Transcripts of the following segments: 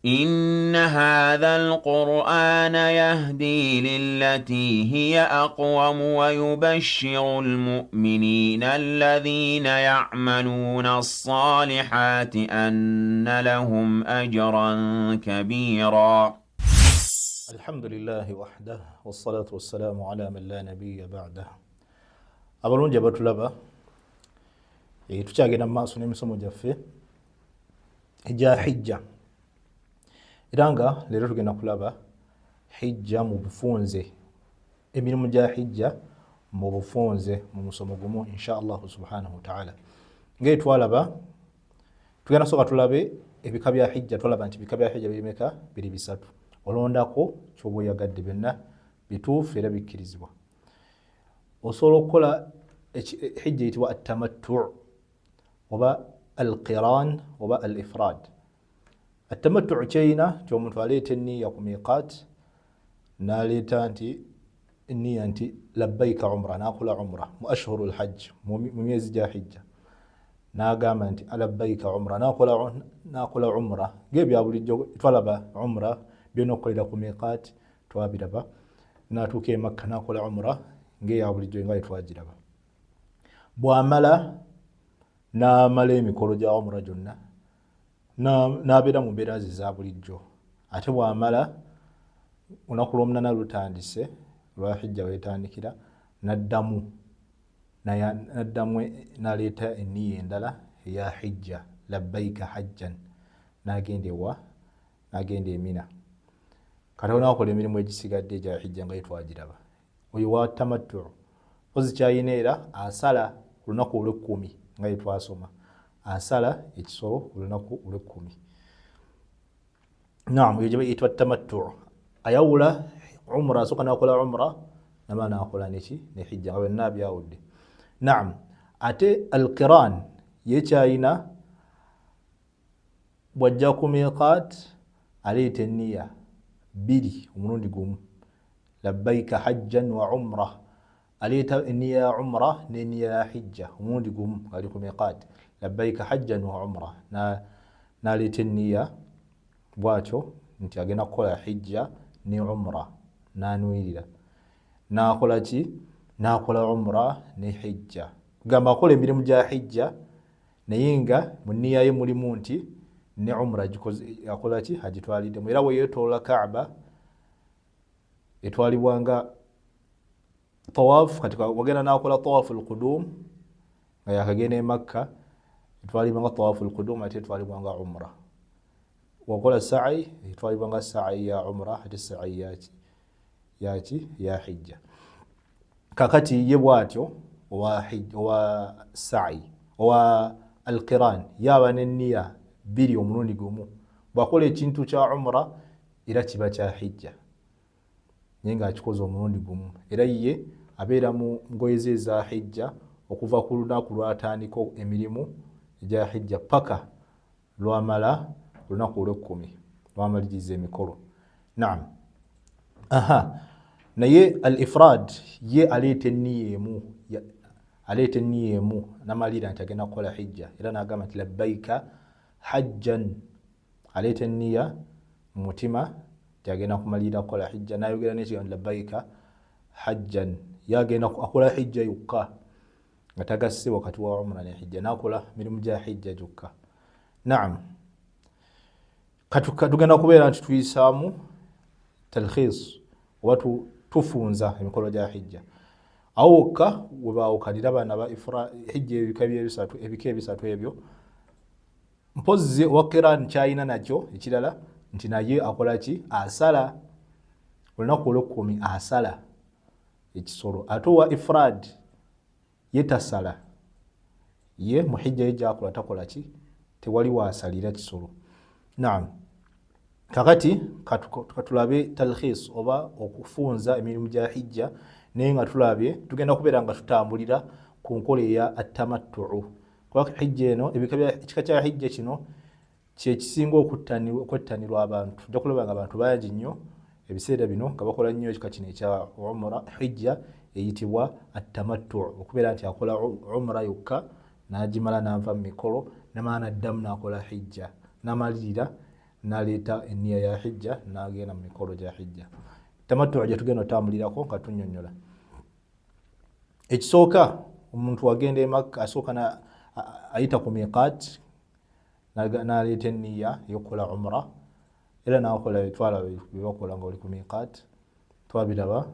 إن هذا القرآن يهدي للتي هي أقوم ويبشر المؤمنين الذين يعملون الصالحات أن لهم أجرا كبيرا. الحمد لله وحده والصلاة والسلام على من لا نبي بعده. abalungi abatulaba tukyagenda mu maaso n'emisomo gyaffe egya hijja era nga leero tugenda kulaba hijja mu bufunze, emirimu gya hijja mu bufunze mu musomo gumu insha Allah subhanahu wa ta'ala. Ngeri twalaba tugenda soka tulabe ebika bya hijja, twalaba nti ebika bya hijja birimeka biri bisatu, olondako kyoba oyagadde byonna bituufu era bikkirizibwa. Osobola okukola hijja eyitibwa at-tamattu' oba al-qiran oba al-ifrad. At-tamattu' kyeyina nti omuntu aleeta enniya ku miqaat, n'aleeta nti enniya nti labbayka umra, n'akola umra mu ashhurul hajj, mu myezi gya hijja, n'agamba nti labbayka umra, n'akola umra ng'ebya bulijjo. Twalaba umra byonna okukolera ku miqaat twabiraba, n'atuuka e Makka n'akola umra ng'eya bulijjo nga twagiraba. Bw'amala n'amala emikolo gya umra gyonna n'abeera mu mbeera ze za bulijjo, ate bw'amala olunaku lw'omunaana lutandise lwa hijja weetandikira, n'addamu n'aleeta enniya endala eya hijja, labbayka hajjan, n'agenda ewa, n'agenda e Mina. Kati n'akola emirimu egisigadde egya hijja nga twagiraba. Oyo wa tamattu pozi kyayina era asala ku lunaku olw'ekkumi nga twasoma, asala ekisolo ku lunaku olw'ekkumi. Naam, eyo eyitibwa tamattu. Ayawula umra, asooka n'akola umra namala n'akola neki ne hijja nga byonna byawudde. Naam, ate al-qiran ye kyayina bw'ajja ku miqaat aleeta enniya bbiri omulundi gumu, labbayka hajjan wa umra, aleeta enniya ya umra n'enniya ya hijja omulundi gumu ali ku miqaat, labbayka hajjan wa umra, n'aleeta enniya bw'atyo nti agenda kukola hijja ne umra, n'anuirira, n'akola ki? N'akola umra ne hijja. Gamba akola emirimu gya hijja naye nga mu nniya ye mulimu nti ne umra akola ki? Agitwaliddemu. Era we yeetoola Kaaba etwalibwa nga tawaaf. Kati wagenda n'akola tawaafu al-qudum nga yakagenda e Makka, etwalibwa nga tawaafu al-qudum ate etwalibwa nga umra. Wakola sa'i etwalibwa nga sa'i ya umra ate sa'i ya hijja. Kakati ye bw'atyo owa sa'i owa al-qiran yaba n'enniya bbiri omulundi gumu, bw'akola ekintu kya umra era kiba kya hijja naye ng'akikoze omulundi gumu. Era ye abeera mu ngoye ze eza hijja okuva ku lunaku lw'atandika emirimu egya hijja paka lwamala olunaku olw'ekkumi lwamaliriza emikolo. Naam. Naye al-ifrad ye aleeta enniya emu n'amalira nti agenda kukola hijja era n'agamba nti labbayka hajjan, aleeta enniya mu mutima nti agenda kumalira kukola hijja, n'ayogera n'ekigambo labbayka hajjan, yagenda akola hijja yokka nga tagasse wakati wa umra ne hijja, n'akola mirimu gya hijja gyokka. Naam, tugenda kubeera nti tuyisaamu talkhis oba tufunza emikolo gya hijja awo wokka we baawukanira abaana ba hijja ebika ebisatu ebyo. Mpozzi owa qiran kyayina nakyo ekirala nti naye akola ki? Asala olunaku olw'ekkumi, asala ekisolo. Ate owa ifrad ye tasala, ye mu hijja ye gyakola takola ki? Tewali waasalira kisolo. Naam, kakati katulabe talkhis oba okufunza emirimu gya hijja naye nga tulabye tugenda kubeera nga tutambulira ku nkola eya at-tamattu. Kuba hijja eno ekika kya hijja kino kyekisinga okwettanirwa abantu. Tujja kulaba nga abantu bangi nnyo ebiseera bino nga bakola nnyo ekika kino ekya umra hijja eyitibwa at-tamattu, okubeera nti akola umra yokka n'agimala n'ava mu mikolo n'amala n'addamu n'akola hijja, n'amalirira naleeta enniya ya hijja nagenda mu mikolo gya hijja. Tamattu gye tugenda otambulirako nga tunnyonnyola. Ekisooka omuntu agenda e Makka asooka ayita ku miqaat naleeta enniya y'okukola umra era n'akola ebitwala bye bakola ng'oli ku miqaat twabiraba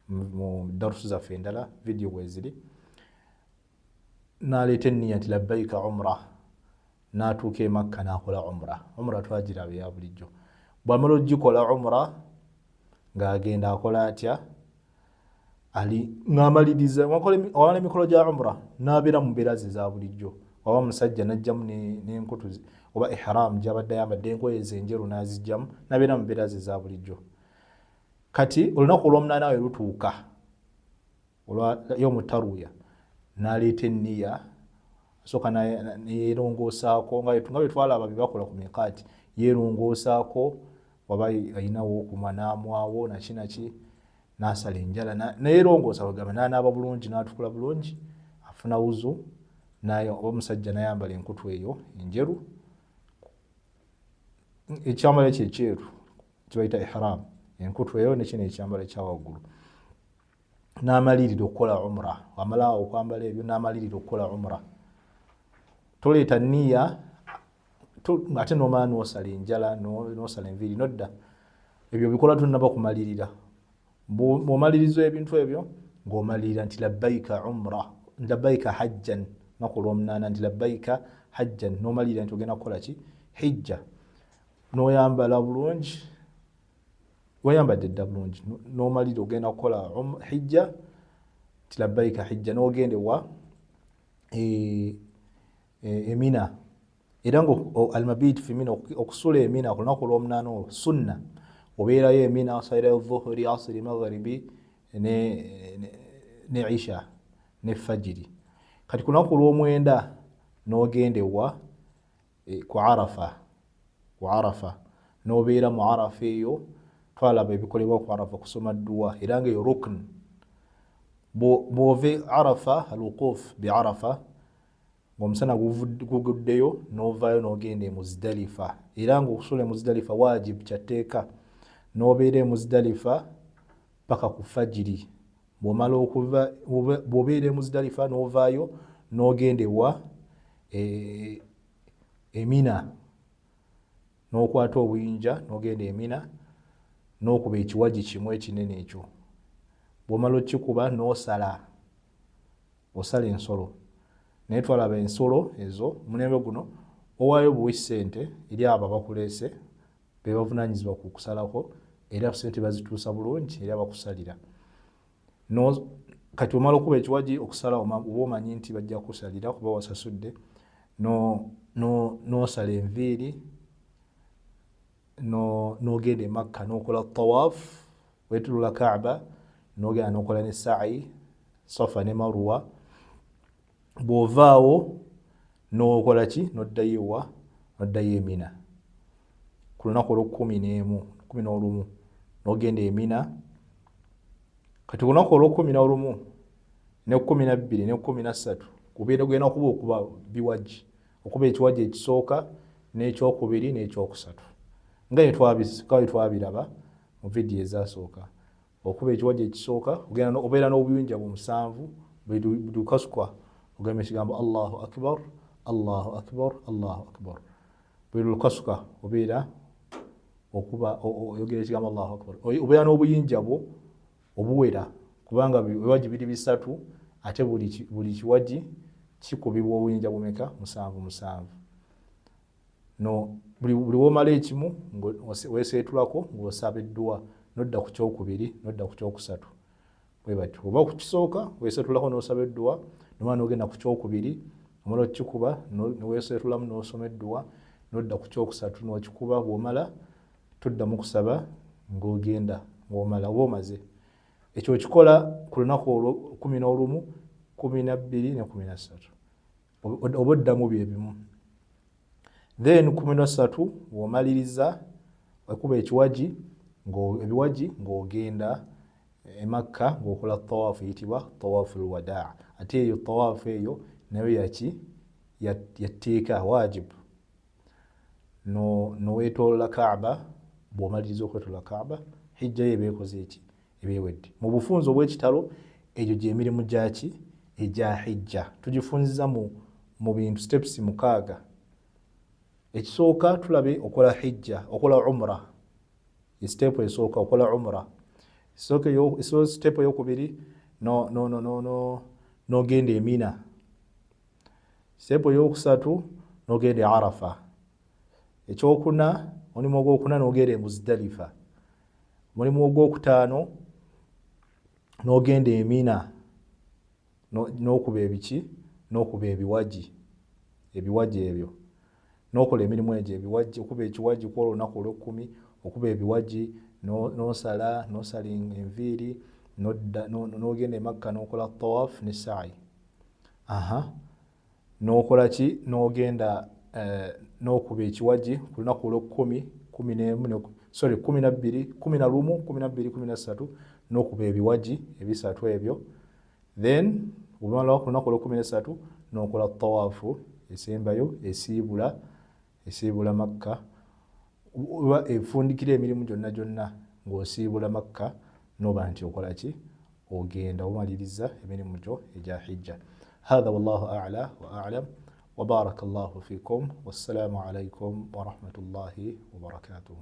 mu darusu zaffe endala vidiyo bweziri. Naleeta enniya nti labbaika umra n'atuuka e Makka n'akola umra. Umra twagiraba ya bulijjo. Bw'amala ogikola umra ng'agenda akola atya ng'amaliriza awala emikolo gya umra n'abeera mu mbeera ze za bulijjo. Oba musajja n'ajjamu n'enkutu oba ihram gy'abadde ayambadde engoye ze enjeru n'azijjamu n'abeera mu mbeera ze za bulijjo. Kati olunaku olw'omunaana we lutuuka olwa yawmu tarwiya n'aleeta enniya asooka neyeerongoosaako nga bwe twalaba bye bakola ku miqaati, yeerongoosaako waba ayinawo okumwa n'amwawo naki n'asala enjala neyeerongoosa bagamba n'anaaba bulungi n'atukula bulungi afuna wuzu oba omusajja n'ayambala enkutu eyo enjeru ekyambalo ekyo ekyeru kibayita ihram enkutu eyo nekino ekyambalo ekya waggulu n'amalirira okukola umra. Wamala okwambala ebyo n'amalirira okukola umra. Toleeta nniya ate n'omala n'osala enjala n'osala enviiri nodda. Ebyo bikola tonnaba kumalirira. Bw'omaliriza ebintu ebyo ng'omalirira nti labbaika umra, labbaika hajjan naku olw'omunaana nti labbaika hajjan n'omalirira nti ogenda kukola ki? Hijja. N'oyambala bulungi, wayambadde dda bulungi n'omalirira ogenda kukola hijja nti labbaika hijja n'ogenda ewa Mina. Era ng'almabiit fi Mina okusula e Mina ku lunaku olw'omunaana olwo sunna. Obeerayo e Mina osalayo dhuhuri, asiri, magharibi ne isha ne fajiri. Kati ku lunaku olw'omwenda n'ogenda ewa ku Arafa n'obeera mu Arafa eyo. Twalaba ebikolebwa ku Arafa kusoma dduwa era ng'eyo rukn. Bw'ove Arafa al-wuquuf bi Arafa ng'omusana guguddeyo n'ovaayo n'ogenda e Muzdalifa era ng'okusula e Muzdalifa waajib kyatteeka. N'obeera e Muzdalifa paka ku fajiri. Bw'obeera e Muzdalifa n'ovaayo n'ogenda ewa e Mina n'okwata obuyinja n'ogenda e Mina n'okuba ekiwaji kimu ekinene ekyo. Bw'omala okikuba n'osala ensolo. Naye twalaba ensolo ezo mulembe guno owaayo buwi ssente eri abo abakuleese be bavunaanyizibwa ku kusalako era ssente bazituusa bulungi era bakusalira. Kati omala okuba ekiwaji okusala oba omanyi nti bajja kusalira kuba wasasudde n'osala enviiri n'ogenda e Makka n'okola tawaafu weetulula Kaaba n'ogenda n'okola ne sa'i Safa ne Marwa. Bw'ovaawo n'okola ki? N'oddayo e Mina ku lunaku olw'11 n'ogenda e Mina. Kati ku lunaku olw'11 ne 12 ne 13 kubeera ogenda okuba biwaji, okuba ekiwaji ekisooka n'ekyokubiri n'ekyokusatu nga bwe twabiraba mu vidiyo ezasooka. Okuba ekiwaji ekisooka obeera n'obuyinja 7 buli lukasukwa ogamba ekigambo Allahu akbar, Allahu akbar, Allahu akbar. Buli lukasukwa obeera oyogera ekigambo Allahu akbar. Obeera n'obuyinja bwo obuwera kubanga ebiwaji biri 3 ate buli kiwaji kikubibwa obuyinja bumeka? 7. Buli womala ekimu weeseetulako ng'osaba edduwa n'odda ku kyokubiri n'odda ku kyokusatu. Bwe batyo oba ku kisooka weeseetulako n'osaba edduwa nomala n'ogenda ku kyokubiri omala okikuba neweeseetulamu n'osoma edduwa n'odda ku kyokusatu n'okikuba. Bw'omala toddamu kusaba ng'ogenda ng'omala oba omaze. Ekyo okikola ku lunaku olwo 11, 12 ne 13 oba oddamu bye bimu. Then 13 bw'omaliriza okuba ebiwaji ng'ogenda e Makka ng'okola tawaafu eyitibwa tawaafu al-wadaa. Ate eyo tawaafu eyo nayo yatteeka waajib. n'owetolola Kaaba. Bw'omaliriza okwetolola Kaaba, hijja yo ebeekoze eki? Ebeewedde. Mu bufunze obw'ekitalo, egyo gy'emirimu gyaki? Egya hijja. Tugifunziza mu bintu steps 6. Ekisooka tulabe okola hijja, okola umra. Step esooka okola umra. Step eyokubiri n'ogenda e Mina. Step eyokusatu n'ogenda e Arafa. Ekyokuna, omulimu ogwokuna n'ogenda e Muzdalifa. Omulimu ogwokutaano n'ogenda e Mina n'okuba ebiki? N'okuba ebiwaji. Ebiwaji ebyo n'okola emirimu egyo ebiwaji, okuba ekiwaji kwolwo olunaku olw'ekkumi, okuba ebiwaji n'osala enviiri n'ogenda e Makka n'okola tawaf ne sa'i. N'okola ki? N'ogenda n'okuba ekiwaji ku lunaku olw'ekkumi, 11, 12, 13 n'okuba ebiwaji ebisatu ebyo. Then bw'omala ku lunaku olw'ekkumi n'okola tawaafu esembayo esiibula Makka. Oba efundikira emirimu gyonna ng'osiibula Makka, n'oba nti okola ki? Ogenda omaliriza emirimu gyo egya hijja. هذا والله أعلى وأعلم وبارك الله فيكم والسلام عليكم ورحمة الله وبركاته.